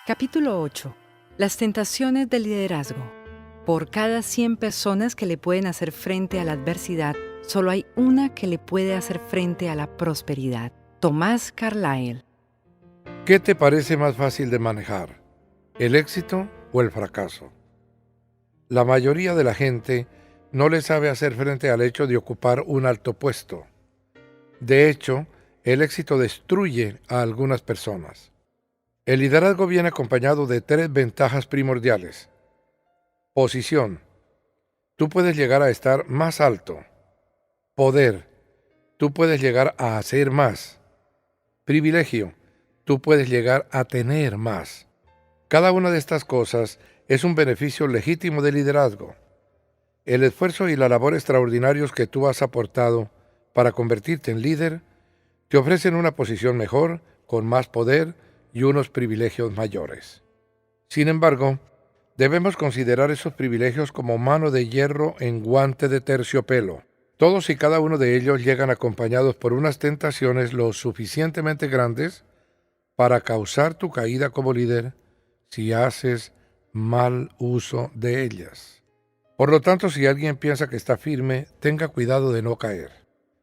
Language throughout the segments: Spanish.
Capítulo 8. Las tentaciones del liderazgo. Por cada 100 personas que le pueden hacer frente a la adversidad, solo hay una que le puede hacer frente a la prosperidad. Tomás Carlyle. ¿Qué te parece más fácil de manejar? ¿El éxito o el fracaso? La mayoría de la gente no le sabe hacer frente al hecho de ocupar un alto puesto. De hecho, el éxito destruye a algunas personas. El liderazgo viene acompañado de 3 ventajas primordiales. Posición. Tú puedes llegar a estar más alto. Poder. Tú puedes llegar a hacer más. Privilegio. Tú puedes llegar a tener más. Cada una de estas cosas es un beneficio legítimo del liderazgo. El esfuerzo y la labor extraordinarios que tú has aportado para convertirte en líder te ofrecen una posición mejor, con más poder y unos privilegios mayores. Sin embargo, debemos considerar esos privilegios como mano de hierro en guante de terciopelo. Todos y cada uno de ellos llegan acompañados por unas tentaciones lo suficientemente grandes para causar tu caída como líder si haces mal uso de ellas. Por lo tanto, si alguien piensa que está firme, tenga cuidado de no caer.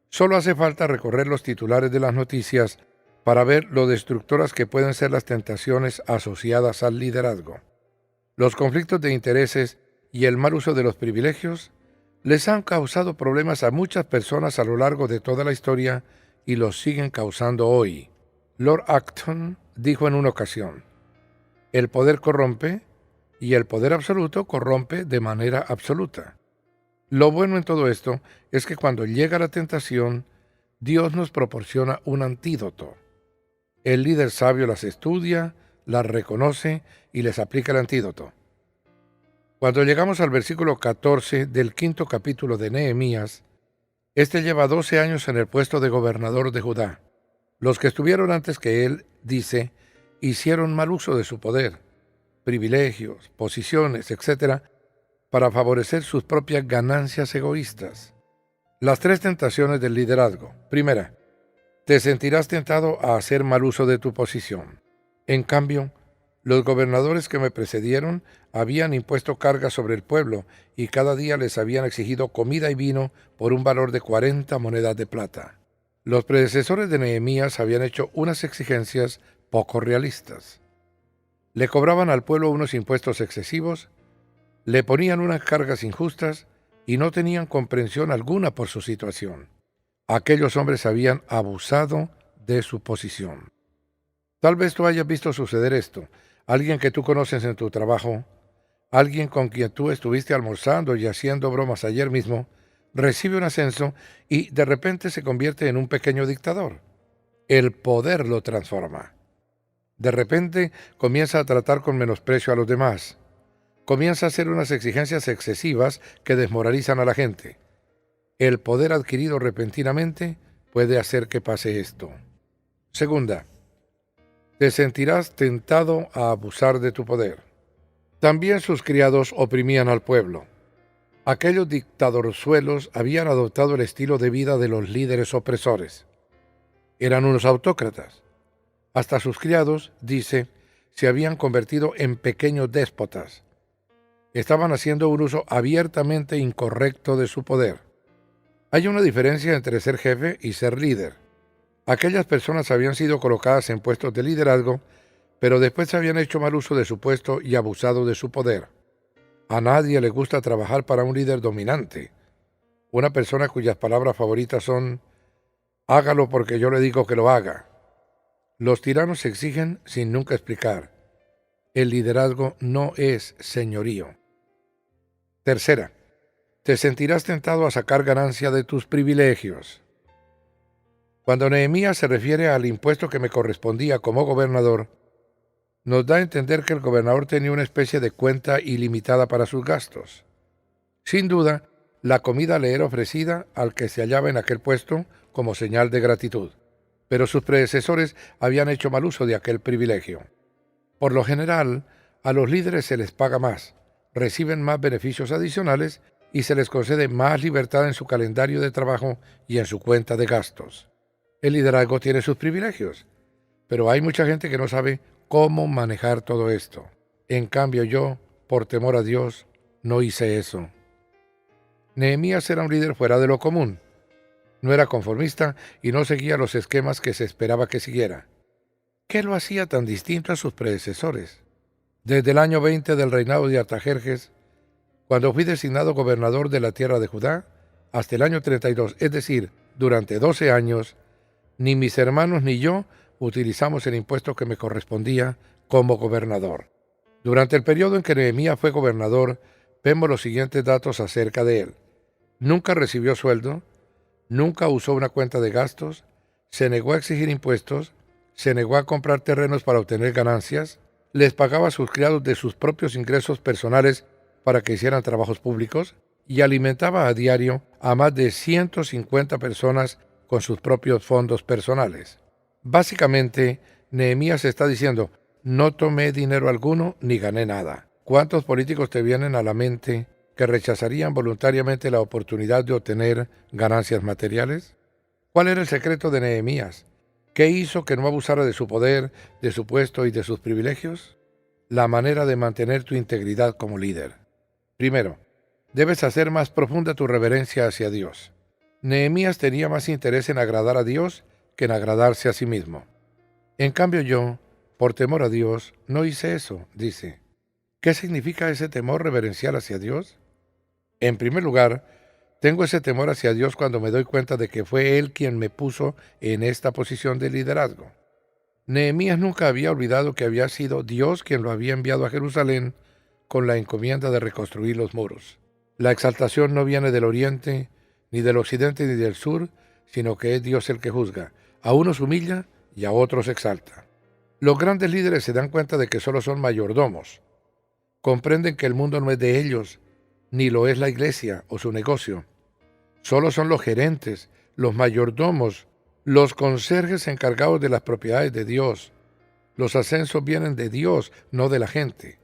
Solo hace falta recorrer los titulares de las noticias para ver lo destructoras que pueden ser las tentaciones asociadas al liderazgo. Los conflictos de intereses y el mal uso de los privilegios les han causado problemas a muchas personas a lo largo de toda la historia y los siguen causando hoy. Lord Acton dijo en una ocasión: el poder corrompe y el poder absoluto corrompe de manera absoluta. Lo bueno en todo esto es que cuando llega la tentación, Dios nos proporciona un antídoto. El líder sabio las estudia, las reconoce y les aplica el antídoto. Cuando llegamos al versículo 14 del 5º capítulo de Nehemías, este lleva 12 años en el puesto de gobernador de Judá. Los que estuvieron antes que él, dice, hicieron mal uso de su poder, privilegios, posiciones, etc., para favorecer sus propias ganancias egoístas. Las 3 tentaciones del liderazgo. Primera, te sentirás tentado a hacer mal uso de tu posición. En cambio, los gobernadores que me precedieron habían impuesto cargas sobre el pueblo y cada día les habían exigido comida y vino por un valor de 40 monedas de plata. Los predecesores de Nehemías habían hecho unas exigencias poco realistas. Le cobraban al pueblo unos impuestos excesivos, le ponían unas cargas injustas y no tenían comprensión alguna por su situación. Aquellos hombres habían abusado de su posición. Tal vez tú hayas visto suceder esto. Alguien que tú conoces en tu trabajo, alguien con quien tú estuviste almorzando y haciendo bromas ayer mismo, recibe un ascenso y de repente se convierte en un pequeño dictador. El poder lo transforma. De repente comienza a tratar con menosprecio a los demás. Comienza a hacer unas exigencias excesivas que desmoralizan a la gente. El poder adquirido repentinamente puede hacer que pase esto. Segunda, te sentirás tentado a abusar de tu poder. También sus criados oprimían al pueblo. Aquellos dictadorzuelos habían adoptado el estilo de vida de los líderes opresores. Eran unos autócratas. Hasta sus criados, dice, se habían convertido en pequeños déspotas. Estaban haciendo un uso abiertamente incorrecto de su poder. Hay una diferencia entre ser jefe y ser líder. Aquellas personas habían sido colocadas en puestos de liderazgo, pero después habían hecho mal uso de su puesto y abusado de su poder. A nadie le gusta trabajar para un líder dominante, una persona cuyas palabras favoritas son: hágalo porque yo le digo que lo haga. Los tiranos exigen sin nunca explicar. El liderazgo no es señorío. Tercera, te sentirás tentado a sacar ganancia de tus privilegios. Cuando Nehemías se refiere al impuesto que me correspondía como gobernador, nos da a entender que el gobernador tenía una especie de cuenta ilimitada para sus gastos. Sin duda, la comida le era ofrecida al que se hallaba en aquel puesto como señal de gratitud, pero sus predecesores habían hecho mal uso de aquel privilegio. Por lo general, a los líderes se les paga más, reciben más beneficios adicionales y se les concede más libertad en su calendario de trabajo y en su cuenta de gastos. El liderazgo tiene sus privilegios, pero hay mucha gente que no sabe cómo manejar todo esto. En cambio yo, por temor a Dios, no hice eso. Nehemías era un líder fuera de lo común. No era conformista y no seguía los esquemas que se esperaba que siguiera. ¿Qué lo hacía tan distinto a sus predecesores? Desde el año 20 del reinado de Artajerjes, cuando fui designado gobernador de la tierra de Judá, hasta el año 32, es decir, durante 12 años, ni mis hermanos ni yo utilizamos el impuesto que me correspondía como gobernador. Durante el periodo en que Nehemías fue gobernador, vemos los siguientes datos acerca de él. Nunca recibió sueldo, nunca usó una cuenta de gastos, se negó a exigir impuestos, se negó a comprar terrenos para obtener ganancias, les pagaba a sus criados de sus propios ingresos personales para que hicieran trabajos públicos y alimentaba a diario a más de 150 personas con sus propios fondos personales. Básicamente, Nehemías está diciendo, no tomé dinero alguno ni gané nada. ¿Cuántos políticos te vienen a la mente que rechazarían voluntariamente la oportunidad de obtener ganancias materiales? ¿Cuál era el secreto de Nehemías? ¿Qué hizo que no abusara de su poder, de su puesto y de sus privilegios? La manera de mantener tu integridad como líder. Primero, debes hacer más profunda tu reverencia hacia Dios. Nehemías tenía más interés en agradar a Dios que en agradarse a sí mismo. En cambio yo, por temor a Dios, no hice eso, dice. ¿Qué significa ese temor reverencial hacia Dios? En primer lugar, tengo ese temor hacia Dios cuando me doy cuenta de que fue Él quien me puso en esta posición de liderazgo. Nehemías nunca había olvidado que había sido Dios quien lo había enviado a Jerusalén con la encomienda de reconstruir los muros. La exaltación no viene del oriente, ni del occidente, ni del sur, sino que es Dios el que juzga. A unos humilla y a otros exalta. Los grandes líderes se dan cuenta de que solo son mayordomos. Comprenden que el mundo no es de ellos, ni lo es la iglesia o su negocio. Solo son los gerentes, los mayordomos, los conserjes encargados de las propiedades de Dios. Los ascensos vienen de Dios, no de la gente.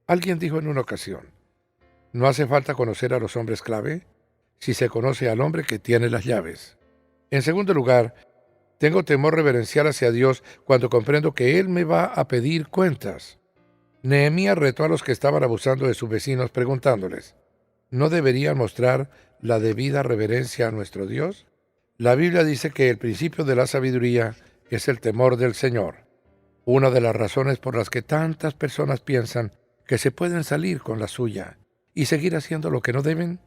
Alguien dijo en una ocasión, no hace falta conocer a los hombres clave si se conoce al hombre que tiene las llaves. En segundo lugar, tengo temor reverencial hacia Dios cuando comprendo que Él me va a pedir cuentas. Nehemías retó a los que estaban abusando de sus vecinos preguntándoles, ¿no deberían mostrar la debida reverencia a nuestro Dios? La Biblia dice que el principio de la sabiduría es el temor del Señor. Una de las razones por las que tantas personas piensan que se pueden salir con la suya y seguir haciendo lo que no deben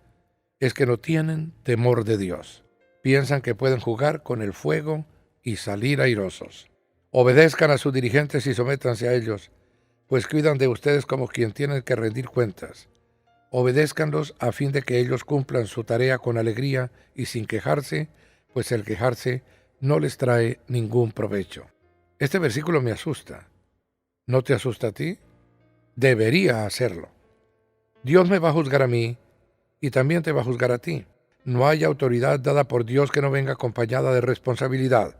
es que no tienen temor de Dios. Piensan que pueden jugar con el fuego y salir airosos. Obedezcan a sus dirigentes y sométanse a ellos, pues cuidan de ustedes como quien tiene que rendir cuentas. Obedézcanlos a fin de que ellos cumplan su tarea con alegría y sin quejarse, pues el quejarse no les trae ningún provecho. Este versículo me asusta. ¿No te asusta a ti? Debería hacerlo. Dios me va a juzgar a mí y también te va a juzgar a ti. No hay autoridad dada por Dios que no venga acompañada de responsabilidad.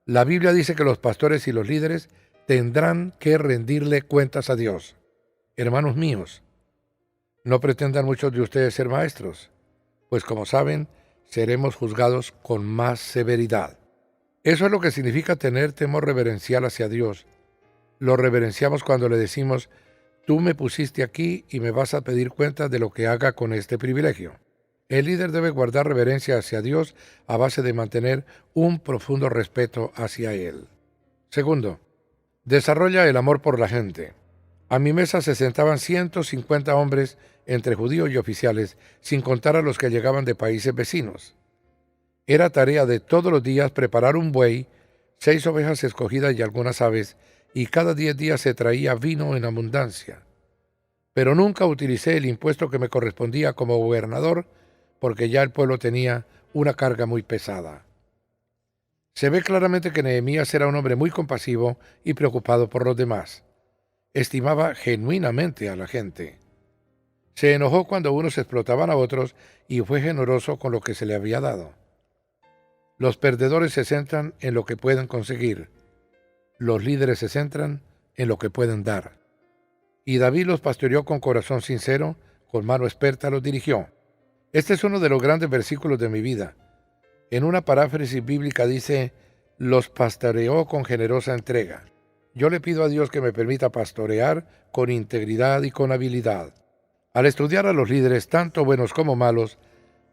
La Biblia dice que los pastores y los líderes tendrán que rendirle cuentas a Dios. Hermanos míos, no pretendan muchos de ustedes ser maestros, pues como saben, seremos juzgados con más severidad. Eso es lo que significa tener temor reverencial hacia Dios. Lo reverenciamos cuando le decimos, tú me pusiste aquí y me vas a pedir cuentas de lo que haga con este privilegio. El líder debe guardar reverencia hacia Dios a base de mantener un profundo respeto hacia Él. Segundo, desarrolla el amor por la gente. A mi mesa se sentaban 150 hombres entre judíos y oficiales, sin contar a los que llegaban de países vecinos. Era tarea de todos los días preparar un buey, 6 ovejas escogidas y algunas aves, y cada 10 días se traía vino en abundancia. Pero nunca utilicé el impuesto que me correspondía como gobernador, porque ya el pueblo tenía una carga muy pesada. Se ve claramente que Nehemías era un hombre muy compasivo y preocupado por los demás. Estimaba genuinamente a la gente. Se enojó cuando unos explotaban a otros y fue generoso con lo que se le había dado. Los perdedores se centran en lo que pueden conseguir. Los líderes se centran en lo que pueden dar. Y David los pastoreó con corazón sincero, con mano experta los dirigió. Este es uno de los grandes versículos de mi vida. En una paráfrasis bíblica dice, los pastoreó con generosa entrega. yo le pido a Dios que me permita pastorear con integridad y con habilidad. Al estudiar a los líderes, tanto buenos como malos,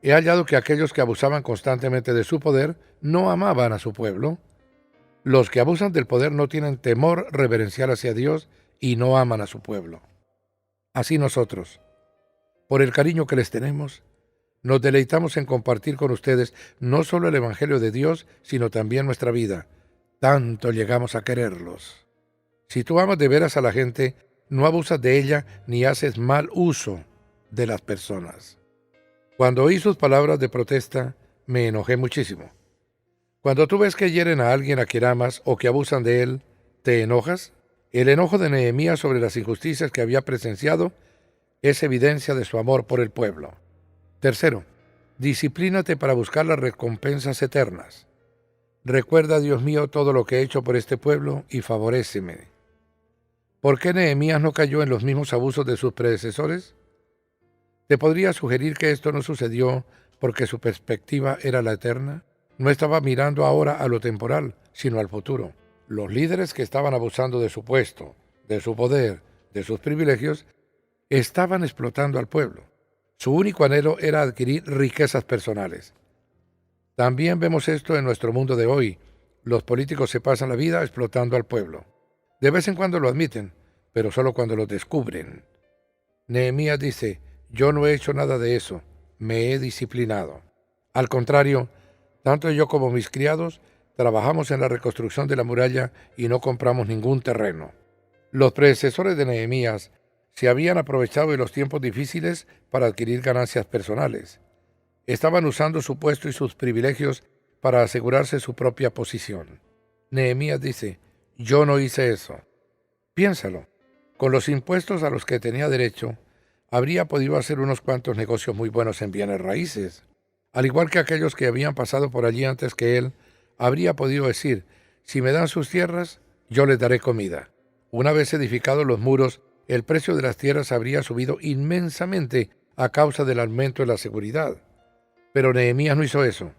he hallado que aquellos que abusaban constantemente de su poder no amaban a su pueblo. Los que abusan del poder no tienen temor reverencial hacia Dios y no aman a su pueblo. Así nosotros, por el cariño que les tenemos, nos deleitamos en compartir con ustedes no solo el Evangelio de Dios, sino también nuestra vida. Tanto llegamos a quererlos. Si tú amas de veras a la gente, no abusas de ella ni haces mal uso de las personas. Cuando oí sus palabras de protesta, me enojé muchísimo. Cuando tú ves que hieren a alguien a quien amas o que abusan de él, ¿te enojas? El enojo de Nehemías sobre las injusticias que había presenciado es evidencia de su amor por el pueblo. Tercero, disciplínate para buscar las recompensas eternas. Recuerda, Dios mío, todo lo que he hecho por este pueblo y favoréceme. ¿Por qué Nehemías no cayó en los mismos abusos de sus predecesores? Te podría sugerir que esto no sucedió porque su perspectiva era la eterna. No estaba mirando ahora a lo temporal, sino al futuro. Los líderes que estaban abusando de su puesto, de su poder, de sus privilegios, estaban explotando al pueblo. Su único anhelo era adquirir riquezas personales. También vemos esto en nuestro mundo de hoy. Los políticos se pasan la vida explotando al pueblo. De vez en cuando lo admiten, pero solo cuando lo descubren. Nehemías dice, yo no he hecho nada de eso, me he disciplinado. Al contrario, tanto yo como mis criados trabajamos en la reconstrucción de la muralla y no compramos ningún terreno. Los predecesores de Nehemías se habían aprovechado de los tiempos difíciles para adquirir ganancias personales. Estaban usando su puesto y sus privilegios para asegurarse su propia posición. Nehemías dice, yo no hice eso. Piénsalo, con los impuestos a los que tenía derecho, habría podido hacer unos cuantos negocios muy buenos en bienes raíces. Al igual que aquellos que habían pasado por allí antes que él, habría podido decir, si me dan sus tierras, yo les daré comida. Una vez edificados los muros, el precio de las tierras habría subido inmensamente a causa del aumento de la seguridad. Pero Nehemías no hizo eso.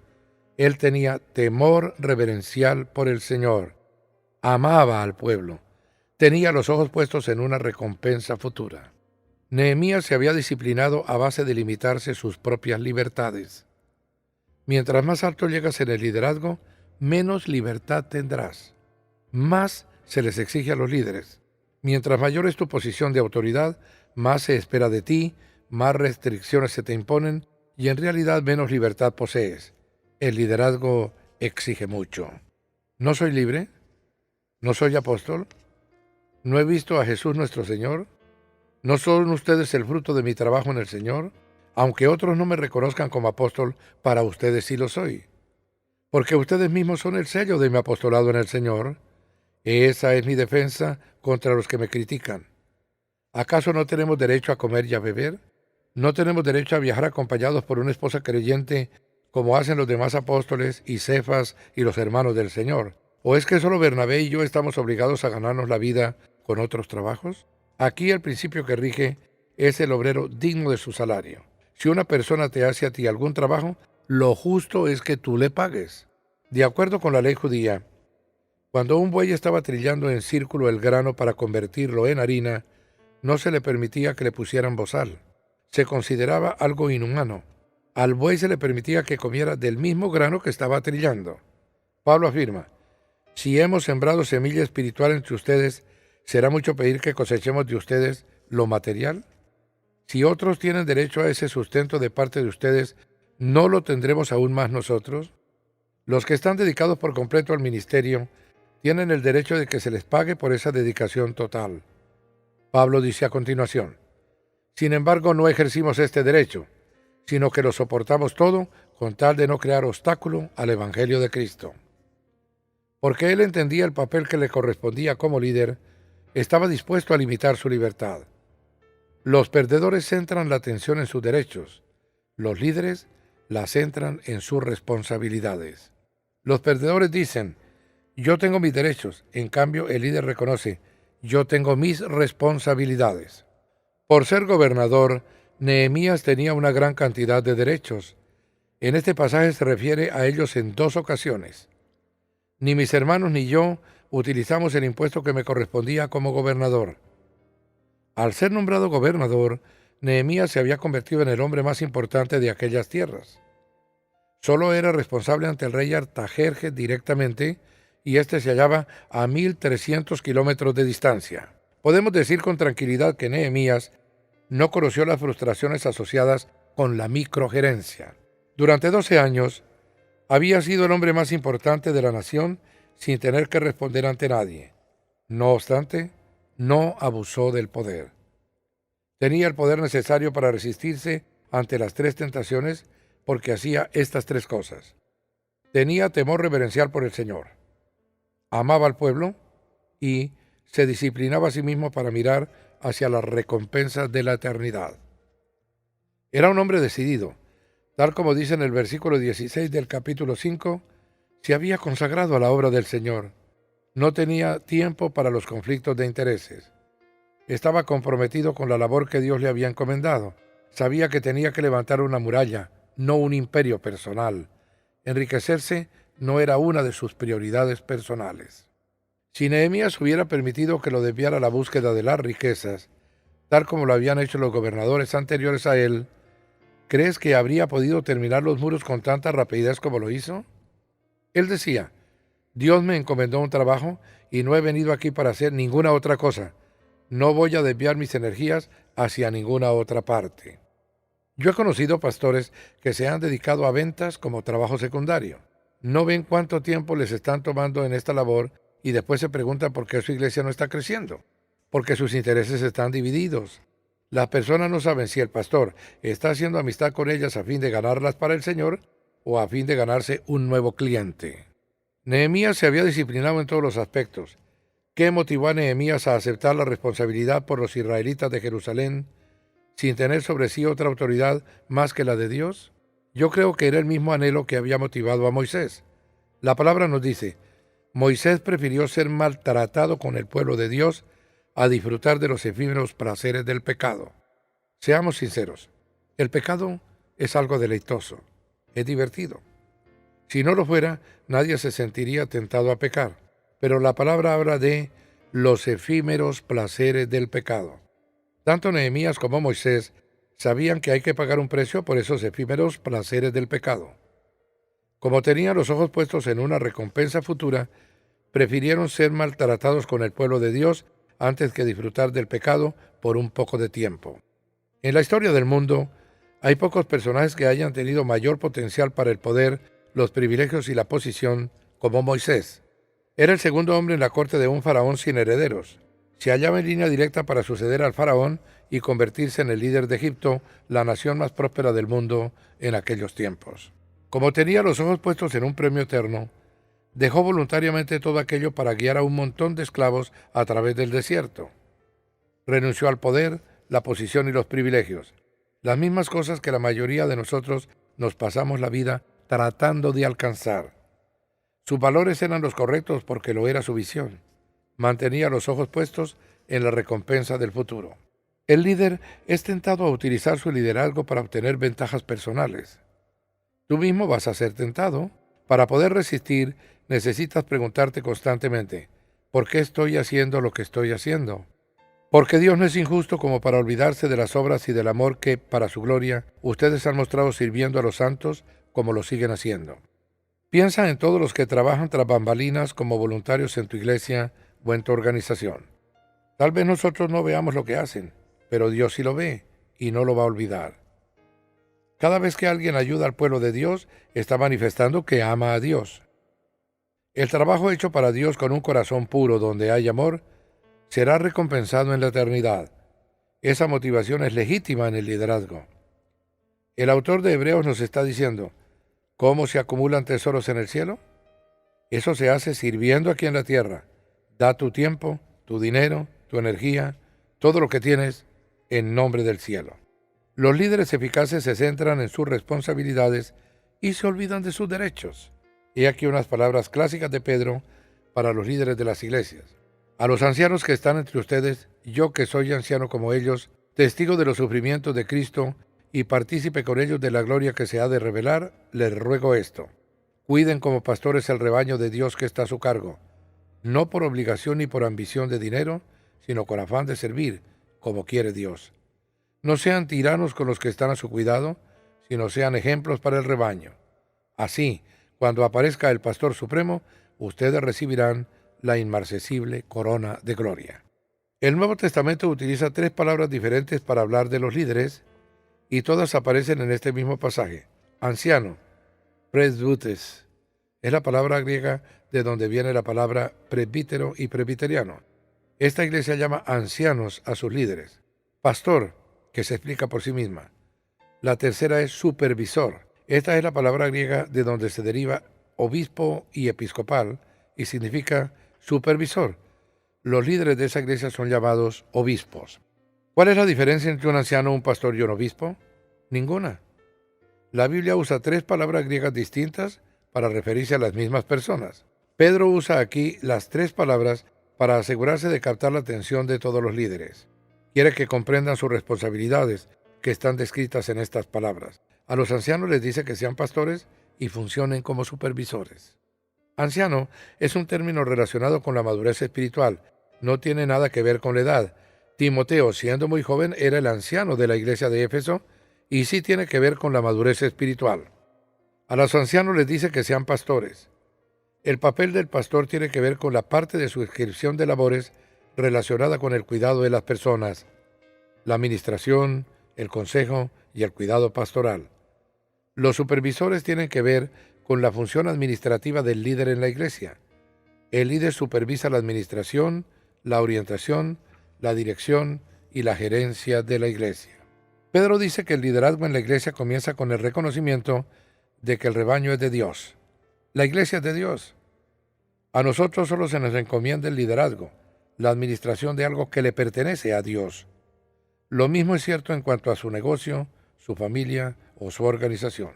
Él tenía temor reverencial por el Señor. Amaba al pueblo. Tenía los ojos puestos en una recompensa futura. Nehemías se había disciplinado a base de limitarse sus propias libertades. Mientras más alto llegas en el liderazgo, menos libertad tendrás. Más se les exige a los líderes. Mientras mayor es tu posición de autoridad, más se espera de ti, más restricciones se te imponen y en realidad menos libertad posees. El liderazgo exige mucho. ¿No soy libre? ¿No soy apóstol? ¿No he visto a Jesús nuestro Señor? ¿No son ustedes el fruto de mi trabajo en el Señor? Aunque otros no me reconozcan como apóstol, para ustedes sí lo soy. Porque ustedes mismos son el sello de mi apostolado en el Señor. Esa es mi defensa contra los que me critican. ¿Acaso no tenemos derecho a comer y a beber? ¿No tenemos derecho a viajar acompañados por una esposa creyente como hacen los demás apóstoles y Cefas y los hermanos del Señor? ¿O es que solo Bernabé y yo estamos obligados a ganarnos la vida con otros trabajos? Aquí el principio que rige es el obrero digno de su salario. Si una persona te hace a ti algún trabajo, lo justo es que tú le pagues. De acuerdo con la ley judía, cuando un buey estaba trillando en círculo el grano para convertirlo en harina, no se le permitía que le pusieran bozal. Se consideraba algo inhumano. Al buey se le permitía que comiera del mismo grano que estaba trillando. Pablo afirma, si hemos sembrado semilla espiritual entre ustedes, ¿será mucho pedir que cosechemos de ustedes lo material? Si otros tienen derecho a ese sustento de parte de ustedes, ¿no lo tendremos aún más nosotros? Los que están dedicados por completo al ministerio tienen el derecho de que se les pague por esa dedicación total. Pablo dice a continuación, sin embargo, no ejercimos este derecho, sino que lo soportamos todo con tal de no crear obstáculo al Evangelio de Cristo. Porque él entendía el papel que le correspondía como líder, estaba dispuesto a limitar su libertad. Los perdedores centran la atención en sus derechos. Los líderes la centran en sus responsabilidades. Los perdedores dicen, yo tengo mis derechos. En cambio, el líder reconoce, yo tengo mis responsabilidades. Por ser gobernador, Nehemías tenía una gran cantidad de derechos. En este pasaje se refiere a ellos en dos ocasiones. Ni mis hermanos ni yo utilizamos el impuesto que me correspondía como gobernador. Al ser nombrado gobernador, Nehemías se había convertido en el hombre más importante de aquellas tierras. Solo era responsable ante el rey Artajerjes directamente, y éste se hallaba a 1.300 kilómetros de distancia. Podemos decir con tranquilidad que Nehemías no conoció las frustraciones asociadas con la microgerencia. Durante 12 años, había sido el hombre más importante de la nación sin tener que responder ante nadie. No obstante, no abusó del poder. Tenía el poder necesario para resistirse ante las tres tentaciones porque hacía estas tres cosas. Tenía temor reverencial por el Señor, amaba al pueblo y se disciplinaba a sí mismo para mirar hacia las recompensas de la eternidad. Era un hombre decidido. Tal como dice en el versículo 16 del capítulo 5, se había consagrado a la obra del Señor. No tenía tiempo para los conflictos de intereses. Estaba comprometido con la labor que Dios le había encomendado. Sabía que tenía que levantar una muralla, no un imperio personal. Enriquecerse no era una de sus prioridades personales. Si Nehemías hubiera permitido que lo desviara la búsqueda de las riquezas, tal como lo habían hecho los gobernadores anteriores a él, ¿crees que habría podido terminar los muros con tanta rapidez como lo hizo? Él decía, Dios me encomendó un trabajo y no he venido aquí para hacer ninguna otra cosa. No voy a desviar mis energías hacia ninguna otra parte. Yo he conocido pastores que se han dedicado a ventas como trabajo secundario. No ven cuánto tiempo les están tomando en esta labor y después se preguntan por qué su iglesia no está creciendo, porque sus intereses están divididos. Las personas no saben si el pastor está haciendo amistad con ellas a fin de ganarlas para el Señor o a fin de ganarse un nuevo cliente. Nehemías se había disciplinado en todos los aspectos. ¿Qué motivó a Nehemías a aceptar la responsabilidad por los israelitas de Jerusalén sin tener sobre sí otra autoridad más que la de Dios? Yo creo que era el mismo anhelo que había motivado a Moisés. La palabra nos dice, Moisés prefirió ser maltratado con el pueblo de Dios a disfrutar de los efímeros placeres del pecado. Seamos sinceros, el pecado es algo deleitoso, es divertido. Si no lo fuera, nadie se sentiría tentado a pecar. Pero la palabra habla de los efímeros placeres del pecado. Tanto Nehemías como Moisés sabían que hay que pagar un precio por esos efímeros placeres del pecado. Como tenían los ojos puestos en una recompensa futura, prefirieron ser maltratados con el pueblo de Dios antes que disfrutar del pecado por un poco de tiempo. En la historia del mundo, hay pocos personajes que hayan tenido mayor potencial para el poder, los privilegios y la posición como Moisés. Era el segundo hombre en la corte de un faraón sin herederos. Se hallaba en línea directa para suceder al faraón y convertirse en el líder de Egipto, la nación más próspera del mundo en aquellos tiempos. Como tenía los ojos puestos en un premio eterno, dejó voluntariamente todo aquello para guiar a un montón de esclavos a través del desierto. Renunció al poder, la posición y los privilegios, las mismas cosas que la mayoría de nosotros nos pasamos la vida tratando de alcanzar. Sus valores eran los correctos porque lo era su visión. Mantenía los ojos puestos en la recompensa del futuro. El líder es tentado a utilizar su liderazgo para obtener ventajas personales. Tú mismo vas a ser tentado. Para poder resistir, necesitas preguntarte constantemente, ¿por qué estoy haciendo lo que estoy haciendo? Porque Dios no es injusto como para olvidarse de las obras y del amor que, para su gloria, ustedes han mostrado sirviendo a los santos como lo siguen haciendo. Piensa en todos los que trabajan tras bambalinas como voluntarios en tu iglesia o en tu organización. Tal vez nosotros no veamos lo que hacen, pero Dios sí lo ve y no lo va a olvidar. Cada vez que alguien ayuda al pueblo de Dios, está manifestando que ama a Dios. El trabajo hecho para Dios con un corazón puro donde hay amor, será recompensado en la eternidad. Esa motivación es legítima en el liderazgo. El autor de Hebreos nos está diciendo, ¿cómo se acumulan tesoros en el cielo? Eso se hace sirviendo aquí en la tierra. Da tu tiempo, tu dinero, tu energía, todo lo que tienes en nombre del cielo. Los líderes eficaces se centran en sus responsabilidades y se olvidan de sus derechos. He aquí unas palabras clásicas de Pedro para los líderes de las iglesias. A los ancianos que están entre ustedes, yo que soy anciano como ellos, testigo de los sufrimientos de Cristo y partícipe con ellos de la gloria que se ha de revelar, les ruego esto. Cuiden como pastores el rebaño de Dios que está a su cargo, no por obligación ni por ambición de dinero, sino con afán de servir, como quiere Dios. No sean tiranos con los que están a su cuidado, sino sean ejemplos para el rebaño. Así, cuando aparezca el Pastor Supremo, ustedes recibirán la inmarcesible corona de gloria. El Nuevo Testamento utiliza 3 palabras diferentes para hablar de los líderes, y todas aparecen en este mismo pasaje. Anciano, presbutes, es la palabra griega de donde viene la palabra presbítero y presbiteriano. Esta iglesia llama ancianos a sus líderes. Pastor, que se explica por sí misma. La tercera es supervisor. Esta es la palabra griega de donde se deriva obispo y episcopal y significa supervisor. Los líderes de esa iglesia son llamados obispos. ¿Cuál es la diferencia entre un anciano, un pastor y un obispo? Ninguna. La Biblia usa 3 palabras griegas distintas para referirse a las mismas personas. Pedro usa aquí las 3 palabras para asegurarse de captar la atención de todos los líderes. Quiere que comprendan sus responsabilidades, que están descritas en estas palabras. A los ancianos les dice que sean pastores y funcionen como supervisores. Anciano es un término relacionado con la madurez espiritual. No tiene nada que ver con la edad. Timoteo, siendo muy joven, era el anciano de la iglesia de Éfeso y sí tiene que ver con la madurez espiritual. A los ancianos les dice que sean pastores. El papel del pastor tiene que ver con la parte de su descripción de labores relacionada con el cuidado de las personas, la administración, el consejo y el cuidado pastoral. Los supervisores tienen que ver con la función administrativa del líder en la iglesia. El líder supervisa la administración, la orientación, la dirección y la gerencia de la iglesia. Pedro dice que el liderazgo en la iglesia comienza con el reconocimiento de que el rebaño es de Dios. La iglesia es de Dios. A nosotros solo se nos encomienda el liderazgo, la administración de algo que le pertenece a Dios. Lo mismo es cierto en cuanto a su negocio, su familia o su organización.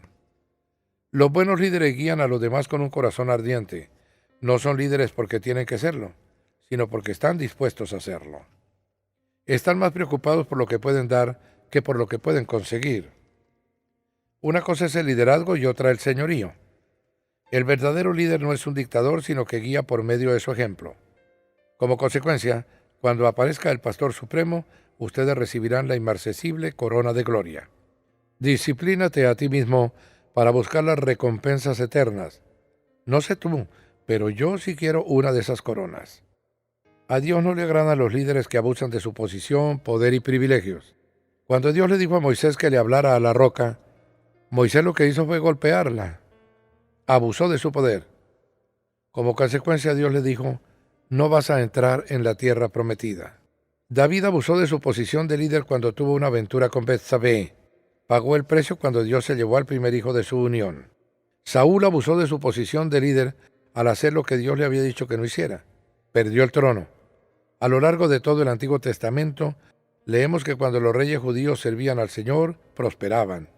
Los buenos líderes guían a los demás con un corazón ardiente. No son líderes porque tienen que serlo, sino porque están dispuestos a hacerlo. Están más preocupados por lo que pueden dar que por lo que pueden conseguir. Una cosa es el liderazgo y otra el señorío. El verdadero líder no es un dictador, sino que guía por medio de su ejemplo. Como consecuencia, cuando aparezca el Pastor Supremo, ustedes recibirán la inmarcesible corona de gloria. Disciplínate a ti mismo para buscar las recompensas eternas. No sé tú, pero yo sí quiero una de esas coronas. A Dios no le agradan los líderes que abusan de su posición, poder y privilegios. Cuando Dios le dijo a Moisés que le hablara a la roca, Moisés lo que hizo fue golpearla. Abusó de su poder. Como consecuencia, Dios le dijo, no vas a entrar en la tierra prometida. David abusó de su posición de líder cuando tuvo una aventura con Betsabé. Pagó el precio cuando Dios se llevó al primer hijo de su unión. Saúl abusó de su posición de líder al hacer lo que Dios le había dicho que no hiciera. Perdió el trono. A lo largo de todo el Antiguo Testamento, leemos que cuando los reyes judíos servían al Señor, prosperaban.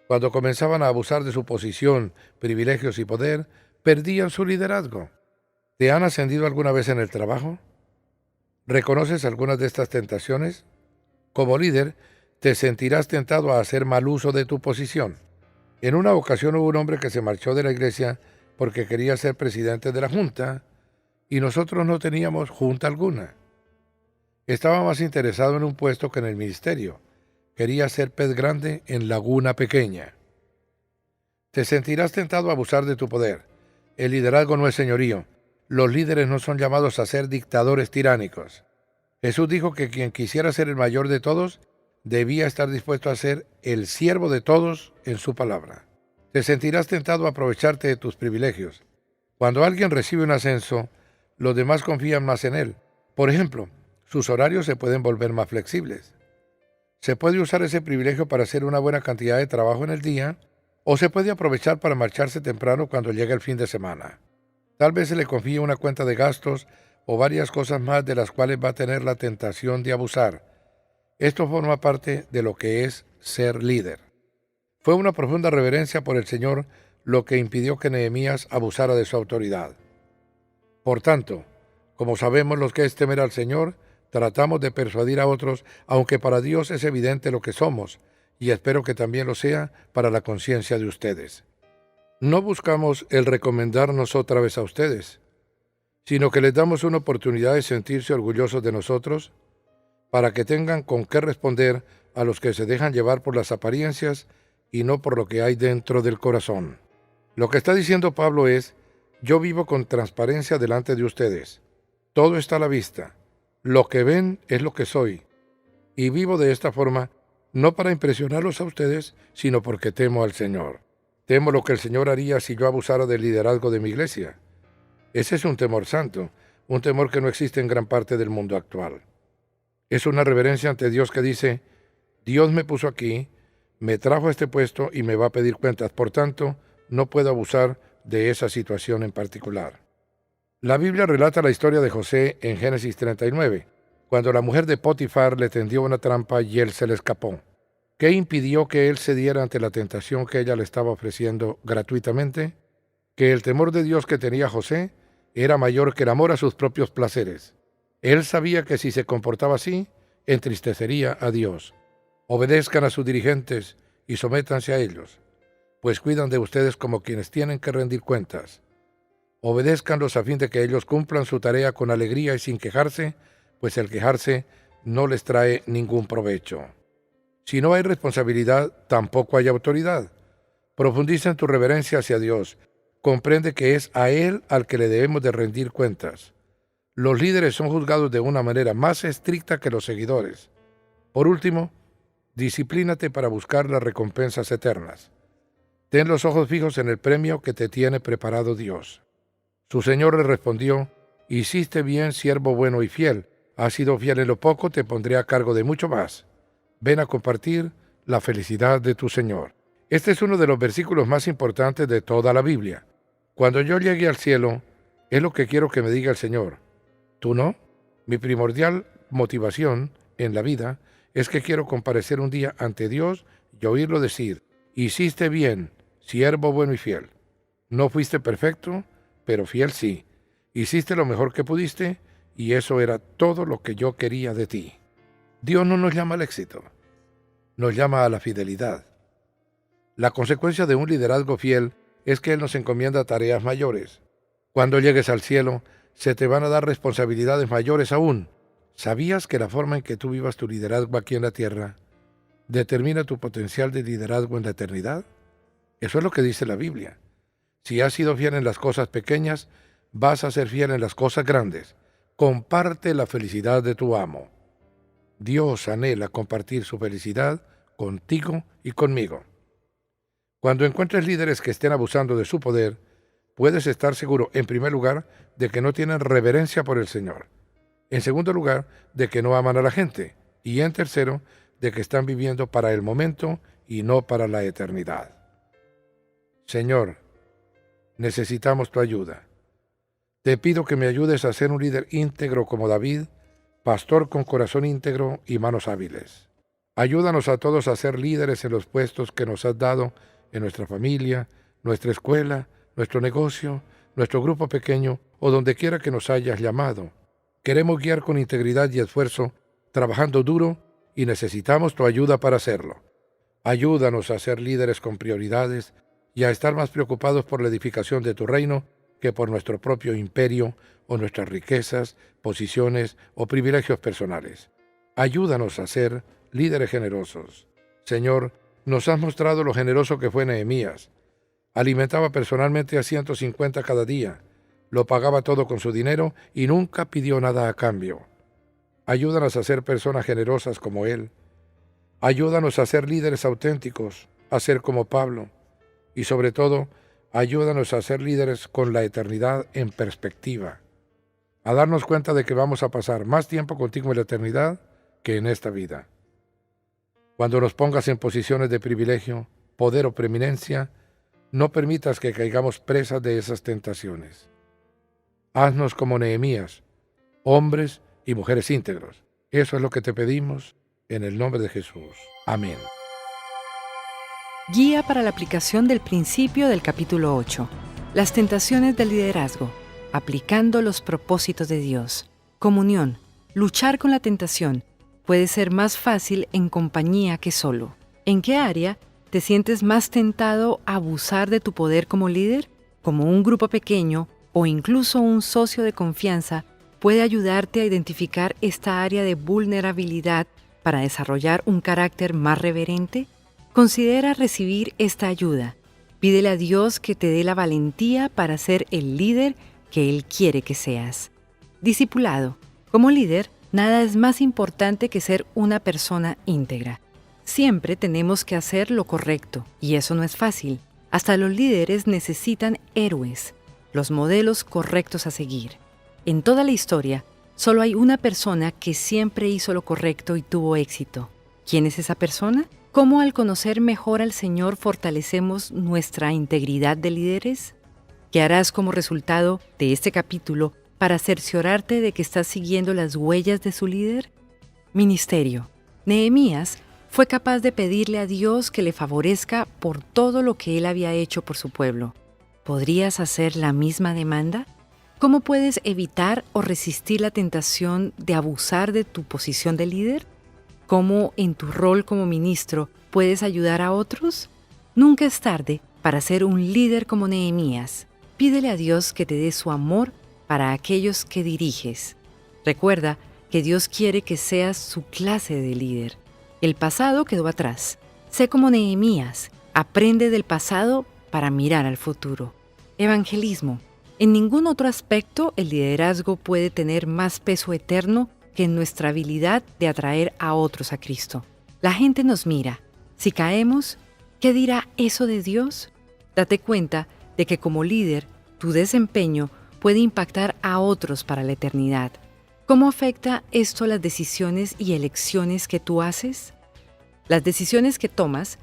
Cuando comenzaban a abusar de su posición, privilegios y poder, perdían su liderazgo. ¿Te han ascendido alguna vez en el trabajo? ¿Reconoces algunas de estas tentaciones? Como líder, te sentirás tentado a hacer mal uso de tu posición. En una ocasión hubo un hombre que se marchó de la iglesia porque quería ser presidente de la junta y nosotros no teníamos junta alguna. Estaba más interesado en un puesto que en el ministerio. Quería ser pez grande en laguna pequeña. Te sentirás tentado a abusar de tu poder. El liderazgo no es señorío. Los líderes no son llamados a ser dictadores tiránicos. Jesús dijo que quien quisiera ser el mayor de todos debía estar dispuesto a ser el siervo de todos en su palabra. Te sentirás tentado a aprovecharte de tus privilegios. Cuando alguien recibe un ascenso, los demás confían más en él. Por ejemplo, sus horarios se pueden volver más flexibles. Se puede usar ese privilegio para hacer una buena cantidad de trabajo en el día, o se puede aprovechar para marcharse temprano cuando llegue el fin de semana. Tal vez se le confíe una cuenta de gastos o varias cosas más de las cuales va a tener la tentación de abusar. Esto forma parte de lo que es ser líder. Fue una profunda reverencia por el Señor lo que impidió que Nehemías abusara de su autoridad. Por tanto, como sabemos lo que es temer al Señor, tratamos de persuadir a otros, aunque para Dios es evidente lo que somos, y espero que también lo sea para la conciencia de ustedes. No buscamos el recomendarnos otra vez a ustedes, sino que les damos una oportunidad de sentirse orgullosos de nosotros para que tengan con qué responder a los que se dejan llevar por las apariencias y no por lo que hay dentro del corazón. Lo que está diciendo Pablo es: yo vivo con transparencia delante de ustedes. Todo está a la vista. Lo que ven es lo que soy. Y vivo de esta forma no para impresionarlos a ustedes, sino porque temo al Señor. Temo lo que el Señor haría si yo abusara del liderazgo de mi iglesia. Ese es un temor santo, un temor que no existe en gran parte del mundo actual. Es una reverencia ante Dios que dice: Dios me puso aquí, me trajo a este puesto y me va a pedir cuentas. Por tanto, no puedo abusar de esa situación en particular. La Biblia relata la historia de José en Génesis 39, cuando la mujer de Potifar le tendió una trampa y él se le escapó. ¿Qué impidió que él cediera ante la tentación que ella le estaba ofreciendo gratuitamente? Que el temor de Dios que tenía José era mayor que el amor a sus propios placeres. Él sabía que si se comportaba así, entristecería a Dios. Obedezcan a sus dirigentes y sométanse a ellos, pues cuidan de ustedes como quienes tienen que rendir cuentas. Obedézcanlos a fin de que ellos cumplan su tarea con alegría y sin quejarse, pues el quejarse no les trae ningún provecho. Si no hay responsabilidad, tampoco hay autoridad. Profundiza en tu reverencia hacia Dios. Comprende que es a Él al que le debemos de rendir cuentas. Los líderes son juzgados de una manera más estricta que los seguidores. Por último, disciplínate para buscar las recompensas eternas. Ten los ojos fijos en el premio que te tiene preparado Dios. Su Señor le respondió: hiciste bien, siervo bueno y fiel. Has sido fiel en lo poco, te pondré a cargo de mucho más. Ven a compartir la felicidad de tu Señor. Este es uno de los versículos más importantes de toda la Biblia. Cuando yo llegue al cielo, es lo que quiero que me diga el Señor. ¿Tú no? Mi primordial motivación en la vida es que quiero comparecer un día ante Dios y oírlo decir: hiciste bien, siervo bueno y fiel. No fuiste perfecto, pero fiel sí. Hiciste lo mejor que pudiste y eso era todo lo que yo quería de ti. Dios no nos llama al éxito, nos llama a la fidelidad. La consecuencia de un liderazgo fiel es que Él nos encomienda tareas mayores. Cuando llegues al cielo, se te van a dar responsabilidades mayores aún. ¿Sabías que la forma en que tú vivas tu liderazgo aquí en la tierra determina tu potencial de liderazgo en la eternidad? Eso es lo que dice la Biblia. Si has sido fiel en las cosas pequeñas, vas a ser fiel en las cosas grandes. Comparte la felicidad de tu amo. Dios anhela compartir su felicidad contigo y conmigo. Cuando encuentres líderes que estén abusando de su poder, puedes estar seguro, en primer lugar, de que no tienen reverencia por el Señor. En segundo lugar, de que no aman a la gente. Y en tercero, de que están viviendo para el momento y no para la eternidad. Señor, necesitamos tu ayuda. Te pido que me ayudes a ser un líder íntegro como David, pastor con corazón íntegro y manos hábiles. Ayúdanos a todos a ser líderes en los puestos que nos has dado en nuestra familia, nuestra escuela, nuestro negocio, nuestro grupo pequeño o donde quiera que nos hayas llamado. Queremos guiar con integridad y esfuerzo, trabajando duro, y necesitamos tu ayuda para hacerlo. Ayúdanos a ser líderes con prioridades y a estar más preocupados por la edificación de tu reino que por nuestro propio imperio o nuestras riquezas, posiciones o privilegios personales. Ayúdanos a ser líderes generosos. Señor, nos has mostrado lo generoso que fue Nehemías. Alimentaba personalmente a 150 cada día, lo pagaba todo con su dinero y nunca pidió nada a cambio. Ayúdanos a ser personas generosas como él. Ayúdanos a ser líderes auténticos, a ser como Pablo. Y sobre todo, ayúdanos a ser líderes con la eternidad en perspectiva, a darnos cuenta de que vamos a pasar más tiempo contigo en la eternidad que en esta vida. Cuando nos pongas en posiciones de privilegio, poder o preeminencia, no permitas que caigamos presas de esas tentaciones. Haznos como Nehemías, hombres y mujeres íntegros. Eso es lo que te pedimos en el nombre de Jesús. Amén. Guía para la aplicación del principio del capítulo 8. Las tentaciones del liderazgo. Aplicando los propósitos de Dios. Comunión. Luchar con la tentación puede ser más fácil en compañía que solo. ¿En qué área te sientes más tentado a abusar de tu poder como líder? ¿Como un grupo pequeño o incluso un socio de confianza puede ayudarte a identificar esta área de vulnerabilidad para desarrollar un carácter más reverente? Considera recibir esta ayuda. Pídele a Dios que te dé la valentía para ser el líder que Él quiere que seas. Discipulado. Como líder, nada es más importante que ser una persona íntegra. Siempre tenemos que hacer lo correcto, y eso no es fácil. Hasta los líderes necesitan héroes, los modelos correctos a seguir. En toda la historia, solo hay una persona que siempre hizo lo correcto y tuvo éxito. ¿Quién es esa persona? ¿Cómo al conocer mejor al Señor fortalecemos nuestra integridad de líderes? ¿Qué harás como resultado de este capítulo para cerciorarte de que estás siguiendo las huellas de su líder? Ministerio. Nehemías fue capaz de pedirle a Dios que le favorezca por todo lo que él había hecho por su pueblo. ¿Podrías hacer la misma demanda? ¿Cómo puedes evitar o resistir la tentación de abusar de tu posición de líder? ¿Cómo en tu rol como ministro puedes ayudar a otros? Nunca es tarde para ser un líder como Nehemías. Pídele a Dios que te dé su amor para aquellos que diriges. Recuerda que Dios quiere que seas su clase de líder. El pasado quedó atrás. Sé como Nehemías. Aprende del pasado para mirar al futuro. Evangelismo. En ningún otro aspecto el liderazgo puede tener más peso eterno que en nuestra habilidad de atraer a otros a Cristo. La gente nos mira. Si caemos, ¿qué dirá eso de Dios? Date cuenta de que como líder, tu desempeño puede impactar a otros para la eternidad. ¿Cómo afecta esto las decisiones y elecciones que tú haces? Las decisiones que tomas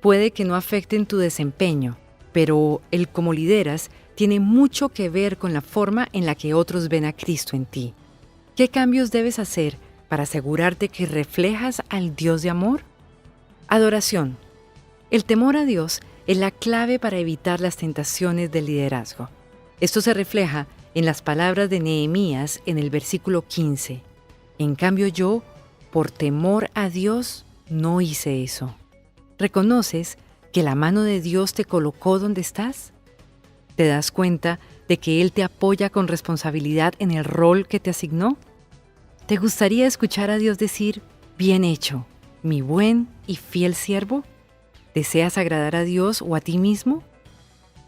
puede que no afecten tu desempeño, pero el cómo lideras tiene mucho que ver con la forma en la que otros ven a Cristo en ti. ¿Qué cambios debes hacer para asegurarte que reflejas al Dios de amor? Adoración. El temor a Dios es la clave para evitar las tentaciones del liderazgo. Esto se refleja en las palabras de Nehemías en el versículo 15. En cambio yo, por temor a Dios, no hice eso. ¿Reconoces que la mano de Dios te colocó donde estás? ¿Te das cuenta de que Él te apoya con responsabilidad en el rol que te asignó? ¿Te gustaría escuchar a Dios decir, bien hecho, mi buen y fiel siervo? ¿Deseas agradar a Dios o a ti mismo?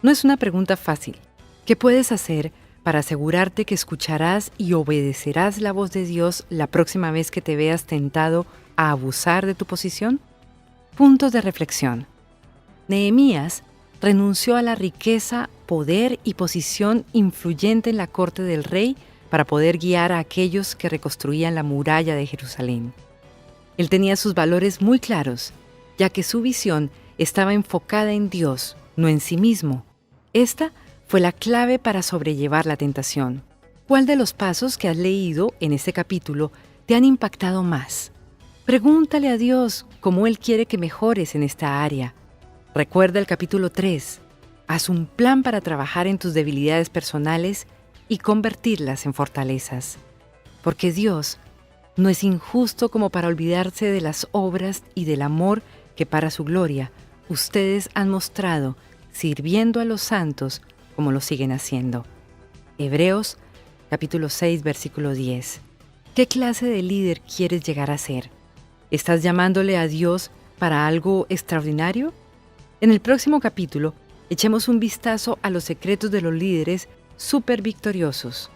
No es una pregunta fácil. ¿Qué puedes hacer para asegurarte que escucharás y obedecerás la voz de Dios la próxima vez que te veas tentado a abusar de tu posición? Puntos de reflexión. Nehemías renunció a la riqueza, poder y posición influyente en la corte del rey para poder guiar a aquellos que reconstruían la muralla de Jerusalén. Él tenía sus valores muy claros, ya que su visión estaba enfocada en Dios, no en sí mismo. Esta fue la clave para sobrellevar la tentación. ¿Cuál de los pasos que has leído en este capítulo te han impactado más? Pregúntale a Dios cómo Él quiere que mejores en esta área. Recuerda el capítulo 3. Haz un plan para trabajar en tus debilidades personales y convertirlas en fortalezas. Porque Dios no es injusto como para olvidarse de las obras y del amor que para su gloria ustedes han mostrado sirviendo a los santos como lo siguen haciendo. Hebreos capítulo 6, versículo 10. ¿Qué clase de líder quieres llegar a ser? ¿Estás llamándole a Dios para algo extraordinario? En el próximo capítulo, echemos un vistazo a los secretos de los líderes súper victoriosos.